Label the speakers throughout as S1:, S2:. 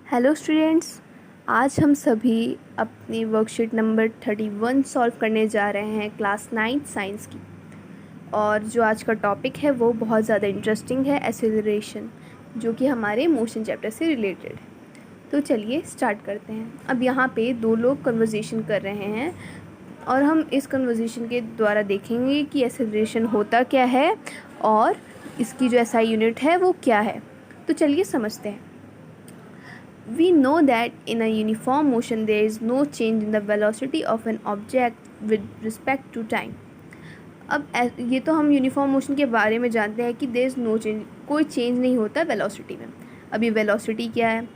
S1: Hello students, आज हम सभी अपनी वर्कशीट नंबर 31 सॉल्व करने जा रहे हैं क्लास 9 साइंस की। और जो आज का टॉपिक है वो बहुत ज़्यादा इंटरेस्टिंग है, एक्सेलरेशन, जो कि हमारे मोशन चैप्टर से रिलेटेड है। तो चलिए स्टार्ट करते हैं। अब यहाँ पे दो लोग कन्वर्सेशन कर रहे हैं और हम इस कन्वर्सेशन के द्वारा देखेंगे कि एक्सेलरेशन होता क्या है और इसकी जो एसआई यूनिट है वो क्या है। तो चलिए समझते हैं। We know that in a uniform motion there is no change in the velocity of an object with respect to time. अब ये तो हम यूनिफॉर्म मोशन के बारे में जानते हैं कि देयर इज़ नो चेंज, कोई चेंज नहीं होता वेलोसिटी में। अब ये वेलोसिटी क्या है?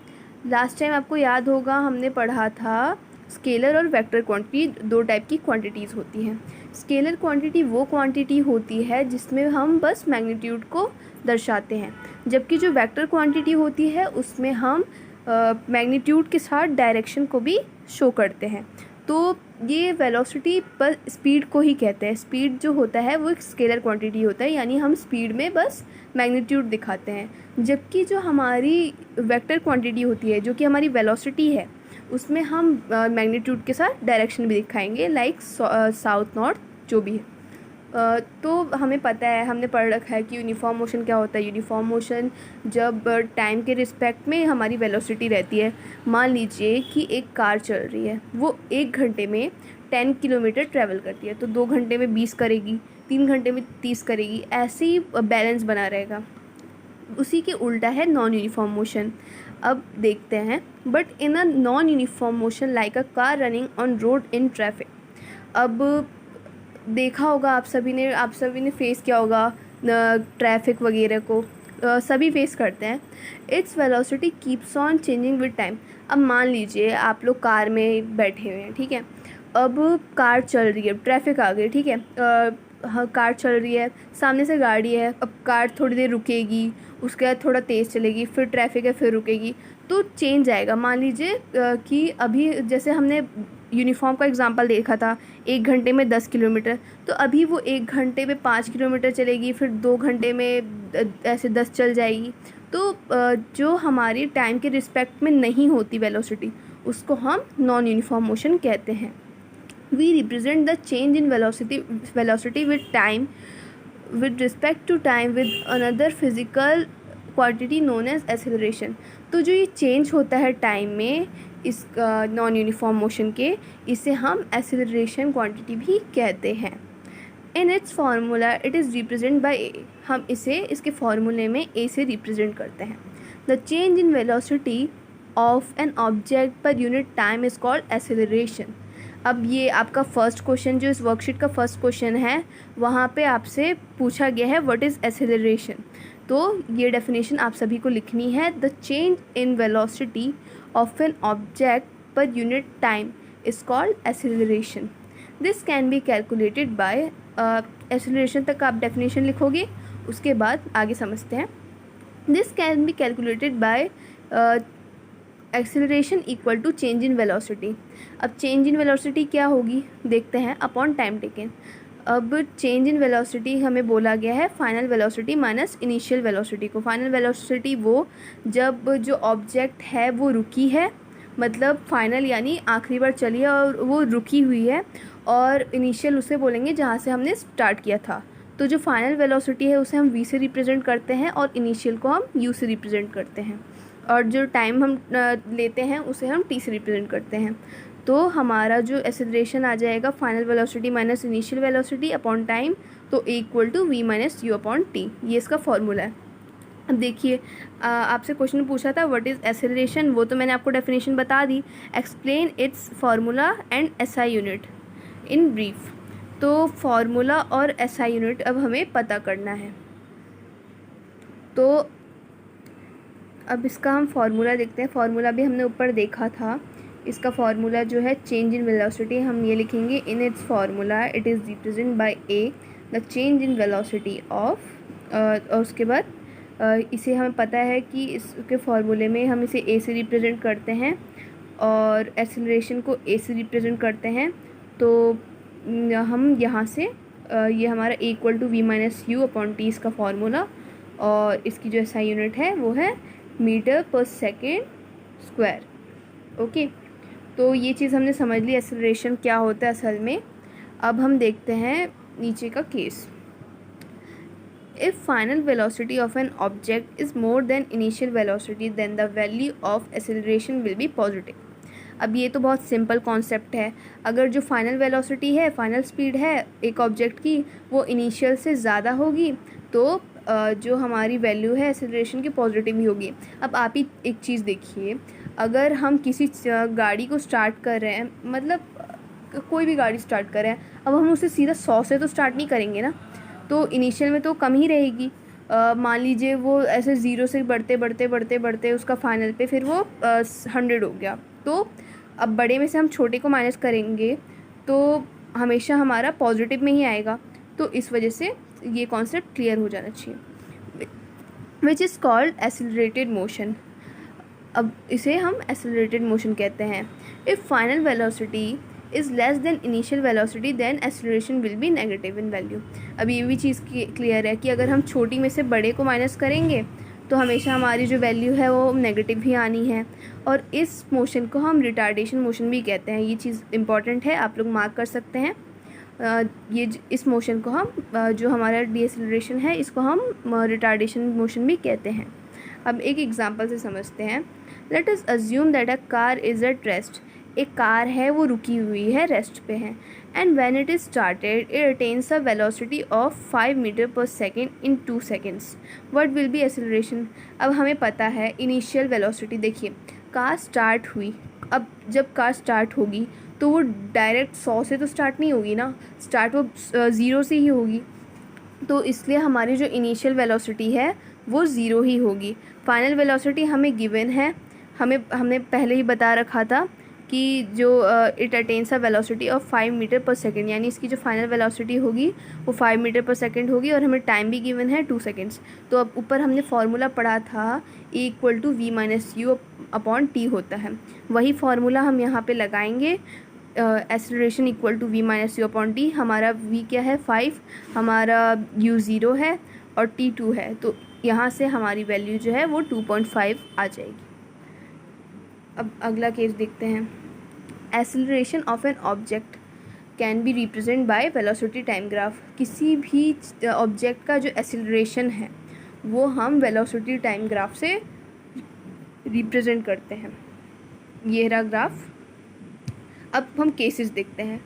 S1: लास्ट टाइम आपको याद होगा हमने पढ़ा था स्केलर और वेक्टर क्वांटिटी, दो टाइप की क्वांटिटीज़ होती हैं। स्केलर क्वांटिटी वो क्वांटिटी होती है जिसमें हम बस मैग्नीट्यूड को दर्शाते हैं, जबकि जो वेक्टर क्वांटिटी होती है उसमें हम मैग्नीट्यूड के साथ डायरेक्शन को भी शो करते हैं। तो ये वेलोसिटी पर स्पीड को ही कहते हैं। स्पीड जो होता है वो एक स्केलर क्वांटिटी होता है, यानी हम स्पीड में बस मैग्नीट्यूड दिखाते हैं, जबकि जो हमारी वेक्टर क्वांटिटी होती है, जो कि हमारी वेलोसिटी है, उसमें हम मैग्नीट्यूड के साथ डायरेक्शन भी दिखाएंगे, लाइक साउथ नॉर्थ जो भी है। तो हमें पता है, हमने पढ़ रखा है कि यूनिफॉर्म मोशन क्या होता है। यूनिफॉर्म मोशन जब टाइम के रिस्पेक्ट में हमारी वेलोसिटी रहती है। मान लीजिए कि एक कार चल रही है, वो 1 घंटे में 10 किलोमीटर ट्रैवल करती है, तो 2 घंटे में 20 करेगी, 3 घंटे में 30 करेगी, ऐसे ही बैलेंस बना रहेगा। उसी के उल्टा है नॉन यूनिफॉर्म मोशन। अब देखते हैं, but in a non uniform motion like a car running on road in traffic. अब देखा होगा आप सभी ने फेस किया होगा ट्रैफिक वगैरह को, सभी फेस करते हैं। Its velocity keeps on changing with time. अब मान लीजिए आप लोग कार में बैठे हुए हैं, ठीक है। अब कार चल रही है, ट्रैफिक आ गई, ठीक है। हाँ, कार चल रही है, सामने से गाड़ी है। अब कार थोड़ी देर रुकेगी, उसके बाद थोड़ा तेज़ चलेगी, फिर ट्रैफिक है, फिर रुकेगी, तो चेंज आएगा। मान लीजिए कि अभी जैसे हमने यूनिफॉर्म का एग्जांपल देखा था, 1 घंटे में 10 किलोमीटर, तो अभी वो 1 घंटे में 5 किलोमीटर चलेगी, फिर 2 घंटे में ऐसे 10 चल जाएगी। तो जो हमारी टाइम के रिस्पेक्ट में नहीं होती वेलोसिटी, उसको हम नॉन यूनिफॉर्म मोशन कहते हैं। We represent the change in velocity with time, with respect to time, with another physical quantity known as acceleration. तो जो ये चेंज होता है टाइम में इस नॉन यूनिफॉर्म मोशन के, इसे हम एक्सेलरेशन क्वांटिटी भी कहते हैं। In its formula it is represent by A. हम इसे इसके फार्मूले में ए से रिप्रेजेंट करते हैं। The change in velocity of an object per unit time is called acceleration. अब ये आपका फर्स्ट क्वेश्चन, जो इस वर्कशीट का फर्स्ट क्वेश्चन है, वहाँ पे आपसे पूछा गया है व्हाट इज़ एक्सेलरेशन। तो ये डेफिनेशन आप सभी को लिखनी है। The change in velocity of an object per unit time is called acceleration. This can be calculated by, acceleration तक आप डेफिनेशन लिखोगे, उसके बाद आगे समझते हैं। This can be calculated by acceleration equal to change in velocity. अब change in velocity क्या होगी देखते हैं, अपॉन टाइम टेकन। अब चेंज इन वेलोसिटी हमें बोला गया है final velocity minus initial velocity को। फाइनल वेलोसिटी वो जब जो ऑब्जेक्ट है वो रुकी है, मतलब फाइनल यानी आखिरी बार चली है और वो रुकी हुई है, और इनिशियल उसे बोलेंगे जहाँ से हमने स्टार्ट किया था। तो जो फाइनल वेलोसिटी है उसे हम v से रिप्रेजेंट करते हैं और इनिशियल को हम u से रिप्रेजेंट करते हैं, और जो टाइम हम लेते हैं उसे हम t से रिप्रेजेंट करते हैं। तो हमारा जो एक्सेलरेशन आ जाएगा final velocity minus initial velocity upon time, तो equal to v minus u upon t. ये इसका फॉर्मूला है। अब देखिए, आपसे क्वेश्चन पूछा था व्हाट इज़ एक्सेलरेशन, वो तो मैंने आपको डेफिनेशन बता दी। Explain its formula and SI unit in brief. तो फार्मूला और एसआई यूनिट अब हमें पता करना है। तो अब इसका हम फार्मूला देखते हैं। फार्मूला भी हमने ऊपर देखा था। इसका फार्मूला जो है चेंज इन वेलोसिटी, हम ये लिखेंगे इन its formula it is represent by A the change in velocity of, और उसके बाद इसे हमें पता है कि इसके फार्मूले में हम इसे ए से रिप्रेजेंट करते हैं और एक्सेलरेशन को ए से रिप्रेजेंट करते हैं। तो हम यहाँ से ये हमारा equal to v minus u upon t इसका फार्मूला, और इसकी जो एसआई यूनिट है वो है metre per second square. Okay, तो ये चीज़ हमने समझ ली एक्सेलरेशन क्या होता है असल में। अब हम देखते हैं नीचे का केस। If final velocity of an object is more than initial velocity then the value of acceleration will be positive. अब ये तो बहुत सिंपल कॉन्सेप्ट है। अगर जो फाइनल वेलोसिटी है, फाइनल स्पीड है एक ऑब्जेक्ट की, वो इनिशियल से ज़्यादा होगी तो जो हमारी वैल्यू है एक्सेलरेशन की पॉजिटिव ही होगी। अब आप ही एक चीज़ देखिए, अगर हम किसी गाड़ी को स्टार्ट कर रहे हैं, मतलब कोई भी गाड़ी स्टार्ट कर रहे हैं, अब हम उसे सीधा 100 से तो स्टार्ट नहीं करेंगे ना, तो इनिशियल में तो कम ही रहेगी। मान लीजिए वो ऐसे 0 से बढ़ते बढ़ते बढ़ते बढ़ते उसका फाइनल पे फिर वो 100 हो गया, तो अब बड़े में से हम छोटे को माइनस करेंगे तो हमेशा हमारा पॉजिटिव में ही आएगा। तो इस वजह से ये कॉन्सेप्ट क्लियर हो जाना चाहिए। Which is called accelerated motion. अब इसे हम एक्सीलरेटेड मोशन कहते हैं। If final velocity is less than initial velocity then acceleration will be negative in value. अब ये भी चीज़ क्लियर है कि अगर हम छोटी में से बड़े को माइनस करेंगे तो हमेशा हमारी जो वैल्यू है वो नेगेटिव ही आनी है। और इस मोशन को हम रिटार्डेशन मोशन भी कहते हैं। ये चीज़ इंपॉर्टेंट है, आप लोग मार्क कर सकते हैं। इस मोशन को हम जो हमारा डीएक्सेलरेशन है इसको हम रिटार्डेशन मोशन भी कहते हैं। अब एक एग्जांपल से समझते हैं। Let us assume that a car is at rest. एक कार है वो रुकी हुई है, रेस्ट पे है। And when it is started it attains a velocity of 5 metre per second in 2 seconds. What will be acceleration. अब हमें पता है इनिशियल वेलोसिटी। देखिए कार स्टार्ट हुई, अब जब कार स्टार्ट होगी तो वो डायरेक्ट 100 से तो स्टार्ट नहीं होगी ना, स्टार्ट वो 0 से ही होगी। तो इसलिए हमारी जो इनिशियल वेलोसिटी है वो 0 ही होगी। फाइनल वेलोसिटी हमें गिवन है, हमने पहले ही बता रखा था कि जो it attains a velocity of 5 metre per second, यानी इसकी जो फाइनल वेलोसिटी होगी वो 5 मीटर पर सेकेंड होगी और हमें टाइम भी गिवन है 2 सेकेंड्स। तो अब ऊपर हमने फार्मूला पढ़ा था E equal to V minus u upon t होता है, वही फार्मूला हम यहाँ पे लगाएंगे। Acceleration equal to V minus u upon t. हमारा V क्या है 5, हमारा U 0 है और T 2 है, तो यहाँ से हमारी वैल्यू जो है वो 2.5 आ जाएगी। अब अगला केस देखते हैं। Acceleration of an object can be represent by velocity time graph. किसी भी ऑब्जेक्ट का जो एक्सेलरेशन है वो हम वेलोसिटी टाइम ग्राफ से रिप्रेजेंट करते हैं। ये रहा ग्राफ। अब हम केसेस देखते हैं।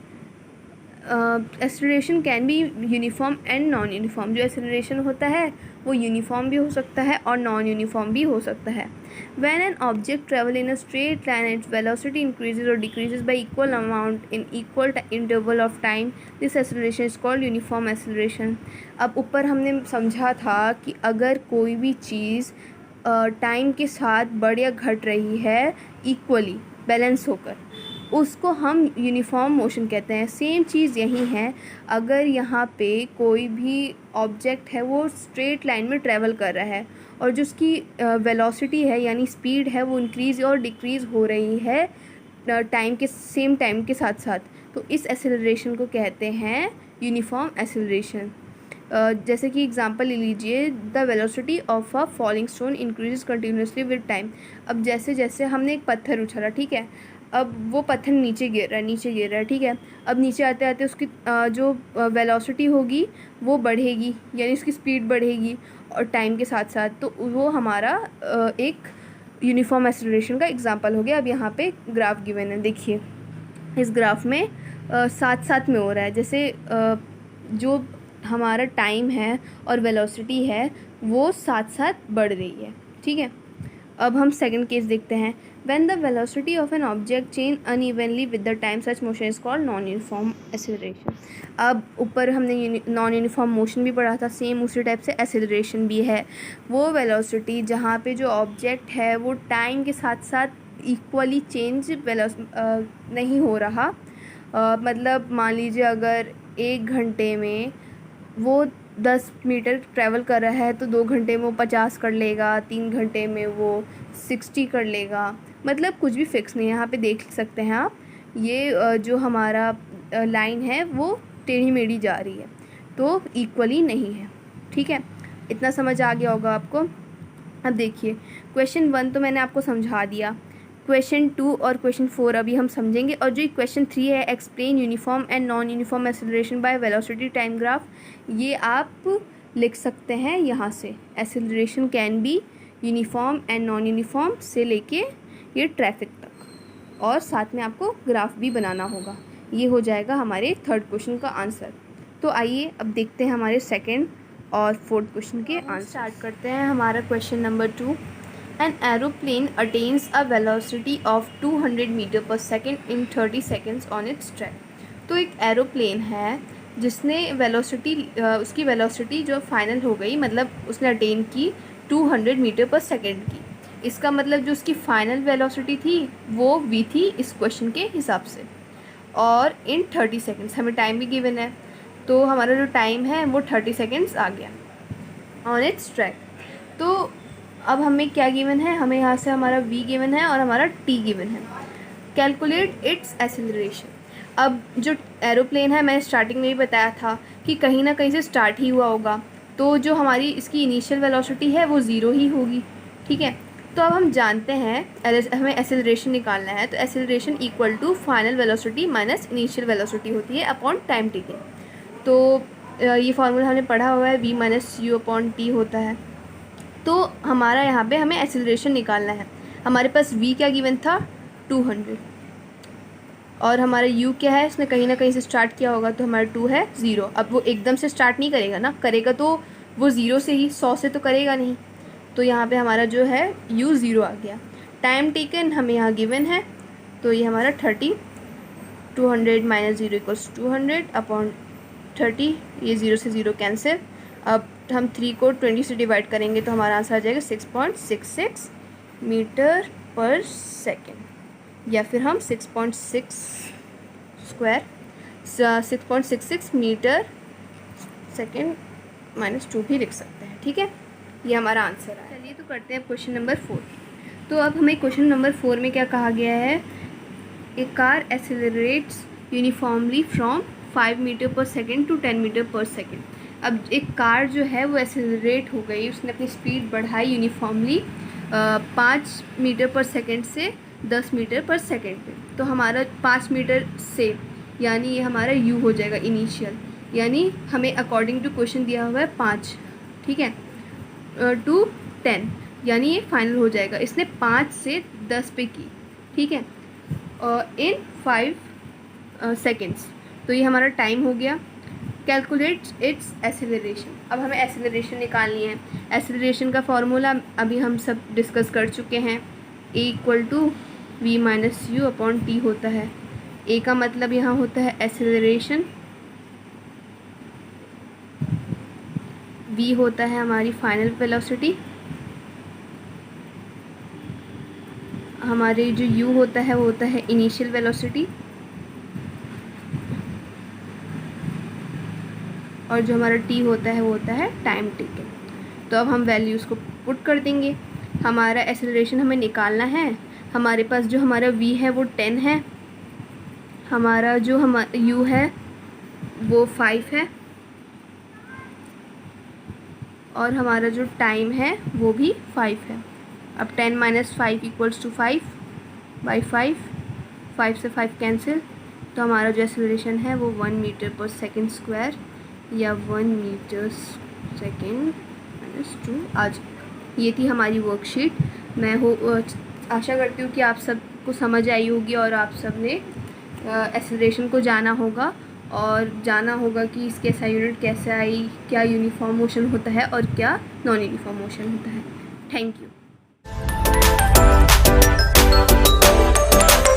S1: Acceleration can be uniform and non uniform. जो एक्सेलरेशन होता है वो यूनिफॉर्म भी हो सकता है और नॉन यूनिफॉर्म भी हो सकता है। When an object travel in a straight line its velocity increases और decreases by equal amount in equal interval of time, this acceleration is called uniform acceleration. अब ऊपर हमने समझा था कि अगर कोई भी चीज़ टाइम के साथ बढ़ या घट रही है इक्वली बैलेंस होकर, उसको हम यूनिफॉर्म मोशन कहते हैं। सेम चीज़ यही है, अगर यहाँ पे कोई भी ऑब्जेक्ट है वो स्ट्रेट लाइन में ट्रैवल कर रहा है और जो उसकी वेलोसिटी है यानी स्पीड है वो इंक्रीज़ और डिक्रीज़ हो रही है सेम टाइम के साथ साथ, तो इस एक्सेलरेशन को कहते हैं यूनिफॉर्म एक्सेलरेशन। जैसे कि एग्जांपल ले लीजिए, the velocity of a falling stone increases continuously with time. अब जैसे जैसे हमने एक पत्थर उछाला, ठीक है, अब वो पत्थर नीचे गिर रहा है, ठीक है। अब नीचे आते आते उसकी जो वेलोसिटी होगी वो बढ़ेगी, यानी उसकी स्पीड बढ़ेगी और टाइम के साथ साथ, तो वो हमारा एक यूनिफॉर्म एक्सेलरेशन का एग्जांपल हो गया। अब यहाँ पे ग्राफ गिवन है, देखिए इस ग्राफ में साथ साथ में हो रहा है, जैसे जो हमारा टाइम है और वेलोसिटी है वो साथ साथ बढ़ रही है, ठीक है। अब हम सेकंड केस देखते हैं। When the velocity of an object change unevenly with the time, such motion is called non-uniform acceleration। अब ऊपर हमने नॉन यूनिफॉर्म मोशन भी पढ़ा था, सेम उसी टाइप से एक्सेलरेशन भी है। वो वेलोसिटी जहाँ पे जो ऑब्जेक्ट है वो टाइम के साथ साथ इक्वली चेंज नहीं हो रहा। मतलब मान लीजिए अगर 1 घंटे में वो 10 मीटर ट्रैवल कर रहा है तो 2 घंटे में वो 50 कर लेगा, 3 घंटे में वो 60 कर लेगा, मतलब कुछ भी फिक्स नहीं है। यहाँ पे देख सकते हैं आप, ये जो हमारा लाइन है वो टेढ़ी मेढ़ी जा रही है, तो इक्वली नहीं है, ठीक है। इतना समझ आ गया होगा आपको। अब देखिए क्वेश्चन 1 तो मैंने आपको समझा दिया। क्वेश्चन 2 और क्वेश्चन 4 अभी हम समझेंगे। और जो क्वेश्चन 3 है, explain uniform and non uniform acceleration by velocity time graph, ये आप लिख सकते हैं यहाँ से। Acceleration can be uniform and non uniform से लेके ये ट्रैफिक तक, और साथ में आपको ग्राफ भी बनाना होगा। ये हो जाएगा हमारे थर्ड क्वेश्चन का आंसर। तो आइए अब देखते हैं हमारे सेकेंड और फोर्थ क्वेश्चन के आंसर। स्टार्ट करते हैं हमारा question number 2। An aeroplane attains a velocity of 200 metre per second in 30 seconds on its track. तो एक एरोप्लेन है जिसने वेलोसिटी, उसकी वेलोसिटी जो फाइनल हो गई, मतलब उसने अटेन की 200 मीटर पर सेकेंड की। इसका मतलब जो उसकी फाइनल वेलोसिटी थी वो v थी इस क्वेश्चन के हिसाब से, और इन 30 सेकेंड्स हमें टाइम भी गिवन है, तो हमारा जो टाइम है वो 30 सेकेंड्स आ गया ऑन इट्स ट्रैक। तो अब हमें क्या गिवन है, हमें यहाँ से हमारा v गिवन है और हमारा t गिवन है। Calculate its acceleration. अब जो एरोप्लेन है, मैंने स्टार्टिंग में ही बताया था कि कहीं ना कहीं से स्टार्ट ही हुआ होगा, तो जो हमारी इसकी इनिशियल वेलोसिटी है वो 0 ही होगी, ठीक है। तो अब हम जानते हैं हमें एक्सेलरेशन निकालना है, तो acceleration equal to final velocity minus initial velocity होती है अपॉन टाइम टेकन। तो ये फार्मूला हमने पढ़ा हुआ है, v minus u upon t होता है। तो हमारा यहाँ पे हमें एक्सेलरेशन निकालना है। हमारे पास v क्या गिवन था 200, और हमारा u क्या है, इसने कहीं ना कहीं से स्टार्ट किया होगा, तो हमारा 2 है 0। अब वो एकदम से स्टार्ट नहीं करेगा ना, करेगा तो वो 0 से ही, 100 से तो करेगा नहीं। तो यहाँ पे हमारा जो है u 0 आ गया। टाइम टेकन हमें यहाँ गिवन है, तो ये हमारा 30, 200 माइनस 0 इक्वल्स 200 अपॉन 30, ये 0 से 0 कैंसिल। अब हम 3 को 20 से डिवाइड करेंगे तो हमारा आंसर आ जाएगा 6.66 मीटर पर सेकेंड, या फिर हम 6.66 मीटर सेकेंड माइनस 2 भी लिख सकते हैं, ठीक है। ये हमारा आंसर है। चलिए तो करते हैं क्वेश्चन नंबर 4। तो अब हमें क्वेश्चन नंबर 4 में क्या कहा गया है, a car accelerates uniformly from 5 metre per second to 10 metre per second. अब एक कार जो है वो एक्सेलरेट हो गई, उसने अपनी स्पीड बढ़ाई यूनिफॉर्मली 5 मीटर पर सेकेंड से 10 मीटर पर सेकेंड पे। तो हमारा 5 मीटर से, यानी ये हमारा u हो जाएगा इनिशियल, यानी हमें अकॉर्डिंग टू क्वेश्चन दिया हुआ है 5, ठीक है, टू 10, यानी ये फाइनल हो जाएगा। इसने 5 से 10 पे की, ठीक है, इन 5 सेकेंड्स। तो ये हमारा टाइम हो गया। Calculate its acceleration. अब हमें एक्सेलरेशन निकालनी है। एक्सेलरेशन का फॉर्मूला अभी हम सब डिस्कस कर चुके हैं, a equal to v minus u upon t होता है। a का मतलब यहाँ होता है एक्सेलरेशन, v होता है हमारी फाइनल वेलोसिटी, हमारे जो u होता है वो होता है इनिशियल वेलोसिटी, और जो हमारा t होता है वो होता है टाइम टेकन। तो अब हम वैल्यूज़ को पुट कर देंगे। हमारा एक्सेलरेशन हमें निकालना है। हमारे पास जो हमारा v है वो 10 है, हमारा जो u है वो 5 है, और हमारा जो टाइम है वो भी 5 है। अब 10 माइनस 5 इक्वल्स टू 5 बाई 5, 5 से 5 कैंसिल, तो हमारा जो एक्सेलरेशन है वो 1 मीटर पर सेकेंड स्क्वायर या 1 मीटर सेकेंड माइनस 2 आ जाएगा। ये थी हमारी वर्कशीट। मैं आशा करती हूँ कि आप सबको समझ आई होगी और आप सब ने एक्सेलरेशन को जाना होगा, और जाना होगा कि इसके SI यूनिट कैसे आई, क्या यूनिफॉर्म मोशन होता है और क्या नॉन यूनिफॉर्म मोशन होता है। Thank you.